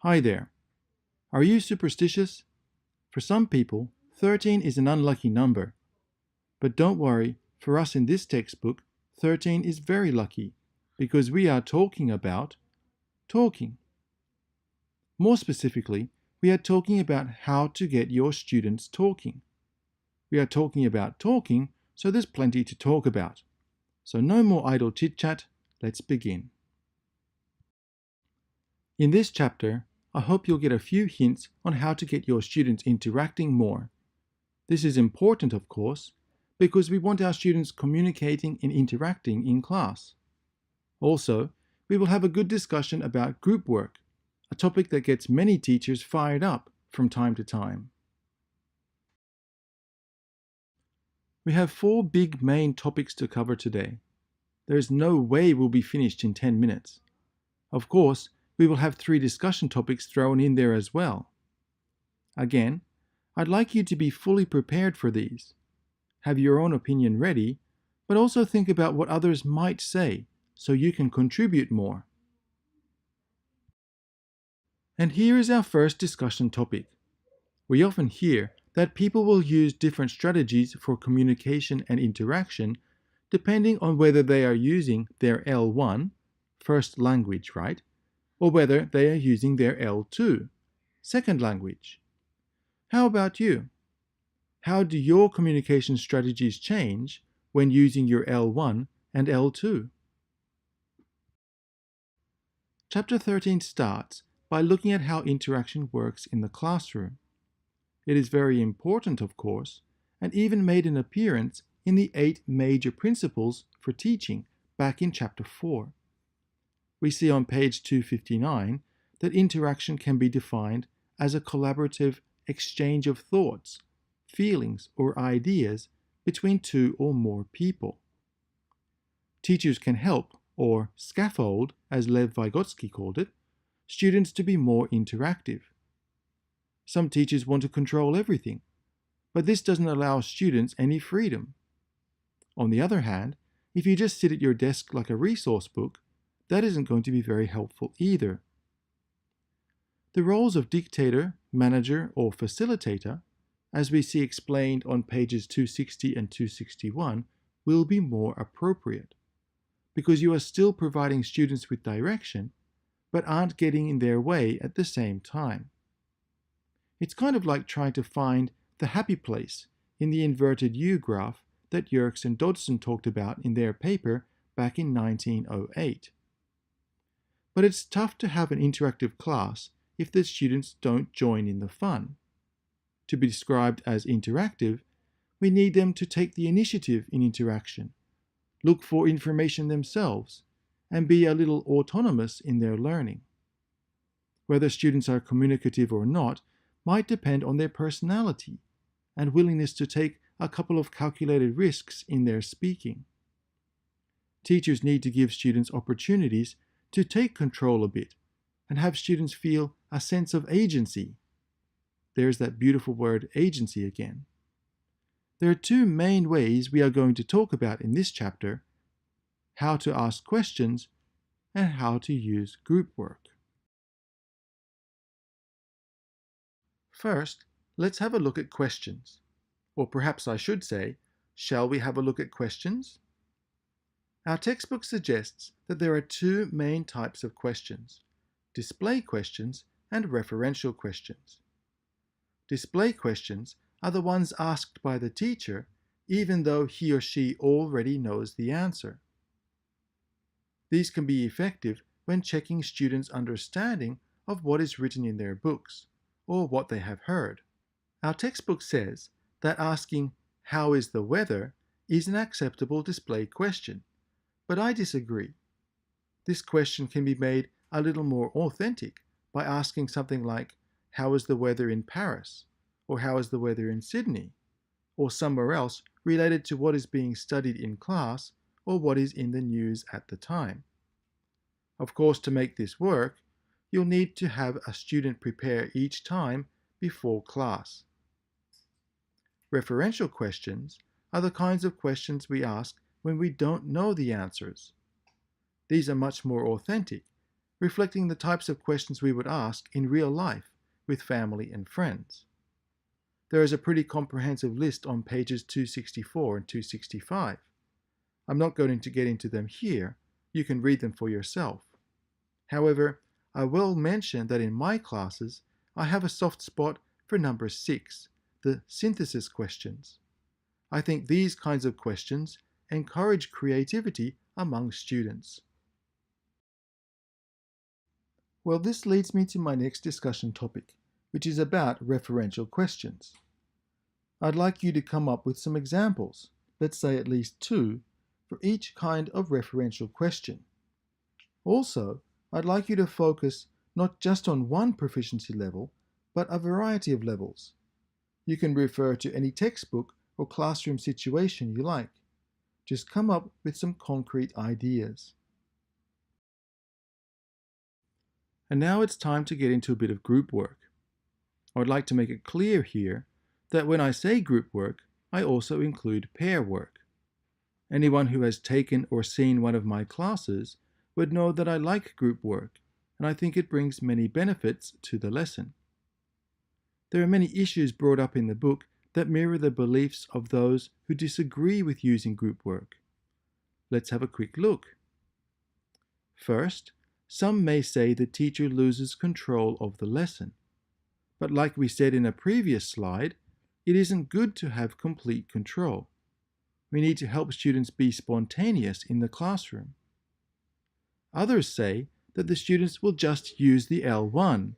Hi there. Are you superstitious? For some people, 13 is an unlucky number. But don't worry, for us in this textbook, 13 is very lucky because we are talking about talking. More specifically, we are talking about how to get your students talking. We are talking about talking, so there's plenty to talk about. So no more idle chit-chat, let's begin. In this chapter, I hope you'll get a few hints on how to get your students interacting more. This is important, of course, because we want our students communicating and interacting in class. Also, we will have a good discussion about group work, a topic that gets many teachers fired up from time to time. We have 4 big main topics to cover today. There is no way we'll be finished in 10 minutes. Of course, we will have 3 discussion topics thrown in there as well. Again, I'd like you to be fully prepared for these. Have your own opinion ready, but also think about what others might say so you can contribute more. And here is our first discussion topic. We often hear that people will use different strategies for communication and interaction depending on whether they are using their L1, first language, right? Or whether they are using their L2, second language. How about you? How do your communication strategies change when using your L1 and L2? Chapter 13 starts by looking at how interaction works in the classroom. It is very important, of course, and even made an appearance in the 8 major principles for teaching back in Chapter 4. We see on page 259 that interaction can be defined as a collaborative exchange of thoughts, feelings, or ideas between 2 or more people. Teachers can help, or scaffold, as Lev Vygotsky called it, students to be more interactive. Some teachers want to control everything, but this doesn't allow students any freedom. On the other hand, if you just sit at your desk like a resource book, that isn't going to be very helpful either. The roles of dictator, manager, or facilitator, as we see explained on pages 260 and 261, will be more appropriate, because you are still providing students with direction, but aren't getting in their way at the same time. It's kind of like trying to find the happy place in the inverted U graph that Yerkes and Dodson talked about in their paper back in 1908. But it's tough to have an interactive class if the students don't join in the fun. To be described as interactive, we need them to take the initiative in interaction, look for information themselves, and be a little autonomous in their learning. Whether students are communicative or not might depend on their personality and willingness to take a couple of calculated risks in their speaking. Teachers need to give students opportunities to take control a bit and have students feel a sense of agency. There's that beautiful word agency again. There are 2 main ways we are going to talk about in this chapter: how to ask questions and how to use group work. First, let's have a look at questions. Or perhaps I should say, shall we have a look at questions? Our textbook suggests that there are 2 main types of questions: display questions and referential questions. Display questions are the ones asked by the teacher even though he or she already knows the answer. These can be effective when checking students' understanding of what is written in their books, or what they have heard. Our textbook says that asking, "How is the weather?" is an acceptable display question, but I disagree. This question can be made a little more authentic by asking something like, "How is the weather in Paris?" or "How is the weather in Sydney?" or somewhere else related to what is being studied in class or what is in the news at the time. Of course, to make this work, you'll need to have a student prepare each time before class. Referential questions are the kinds of questions we ask when we don't know the answers. These are much more authentic, reflecting the types of questions we would ask in real life with family and friends. There is a pretty comprehensive list on pages 264 and 265. I'm not going to get into them here. You can read them for yourself. However, I will mention that in my classes, I have a soft spot for number 6, the synthesis questions. I think these kinds of questions encourage creativity among students. Well, this leads me to my next discussion topic, which is about referential questions. I'd like you to come up with some examples, let's say at least 2, for each kind of referential question. Also, I'd like you to focus not just on one proficiency level, but a variety of levels. You can refer to any textbook or classroom situation you like. Just come up with some concrete ideas. And now it's time to get into a bit of group work. I would like to make it clear here that when I say group work, I also include pair work. Anyone who has taken or seen one of my classes would know that I like group work, and I think it brings many benefits to the lesson. There are many issues brought up in the book that mirror the beliefs of those who disagree with using group work. Let's have a quick look. First, some may say the teacher loses control of the lesson. But like we said in a previous slide, it isn't good to have complete control. We need to help students be spontaneous in the classroom. Others say that the students will just use the L1.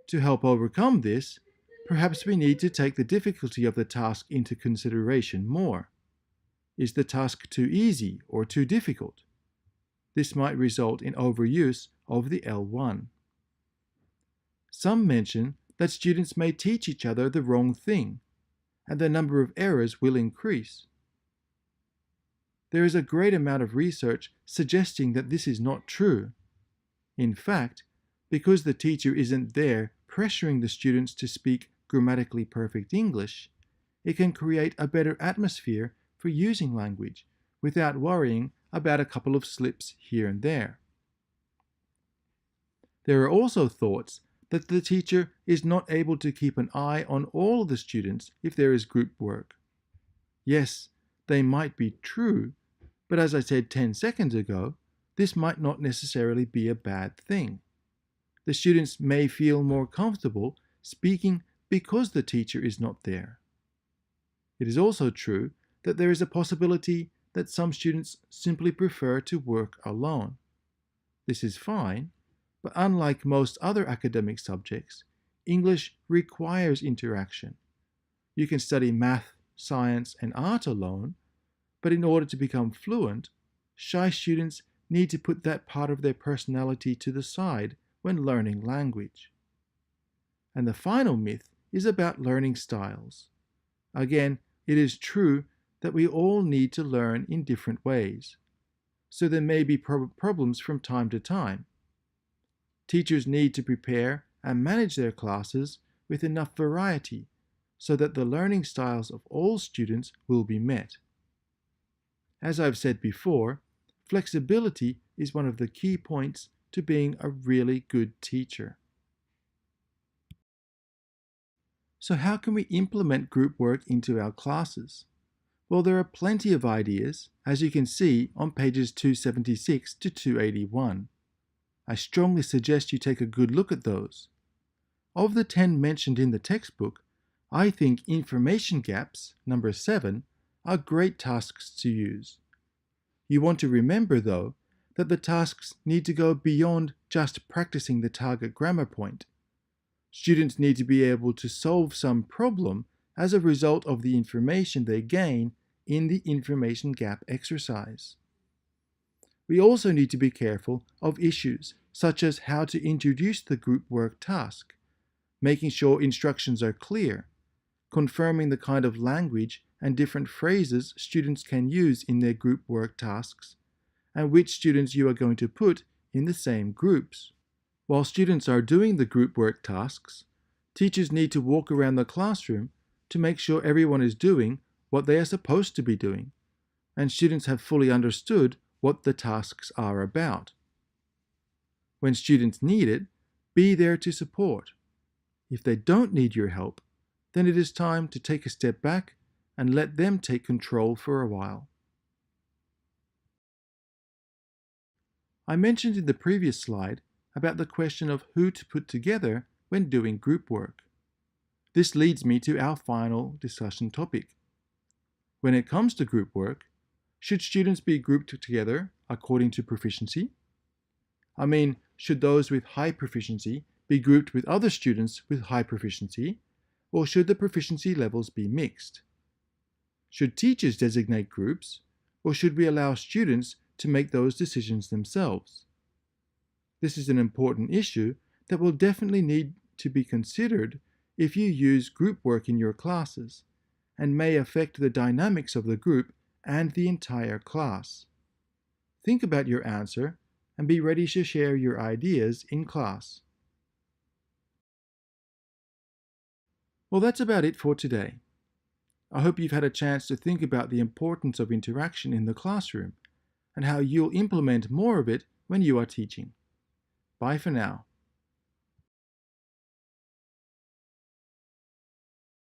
To help overcome this, perhaps we need to take the difficulty of the task into consideration more. Is the task too easy or too difficult? This might result in overuse of the L1. Some mention that students may teach each other the wrong thing, and the number of errors will increase. There is a great amount of research suggesting that this is not true. In fact, because the teacher isn't there pressuring the students to speak grammatically perfect English, it can create a better atmosphere for using language without worrying about a couple of slips here and there. There are also thoughts that the teacher is not able to keep an eye on all of the students if there is group work. Yes, they might be true, but as I said 10 seconds ago, this might not necessarily be a bad thing. The students may feel more comfortable speaking because the teacher is not there. It is also true that there is a possibility that some students simply prefer to work alone. This is fine, but unlike most other academic subjects, English requires interaction. You can study math, science, and art alone, but in order to become fluent, shy students need to put that part of their personality to the side when learning language. And the final myth is about learning styles. Again, it is true that we all need to learn in different ways, so there may be problems from time to time. Teachers need to prepare and manage their classes with enough variety so that the learning styles of all students will be met. As I've said before, flexibility is one of the key points to being a really good teacher. So how can we implement group work into our classes? Well, there are plenty of ideas, as you can see on pages 276 to 281. I strongly suggest you take a good look at those. Of the 10 mentioned in the textbook, I think information gaps, number 7, are great tasks to use. You want to remember, though, that the tasks need to go beyond just practicing the target grammar point. Students need to be able to solve some problem as a result of the information they gain in the information gap exercise. We also need to be careful of issues such as how to introduce the group work task, making sure instructions are clear, confirming the kind of language and different phrases students can use in their group work tasks, and which students you are going to put in the same groups. While students are doing the group work tasks, teachers need to walk around the classroom to make sure everyone is doing what they are supposed to be doing, and students have fully understood what the tasks are about. When students need it, be there to support. If they don't need your help, then it is time to take a step back and let them take control for a while. I mentioned in the previous slide about the question of who to put together when doing group work. This leads me to our final discussion topic. When it comes to group work, should students be grouped together according to proficiency? I mean, should those with high proficiency be grouped with other students with high proficiency, or should the proficiency levels be mixed? Should teachers designate groups, or should we allow students to make those decisions themselves? This is an important issue that will definitely need to be considered if you use group work in your classes, and may affect the dynamics of the group and the entire class. Think about your answer and be ready to share your ideas in class. Well, that's about it for today. I hope you've had a chance to think about the importance of interaction in the classroom and how you'll implement more of it when you are teaching. Bye for now.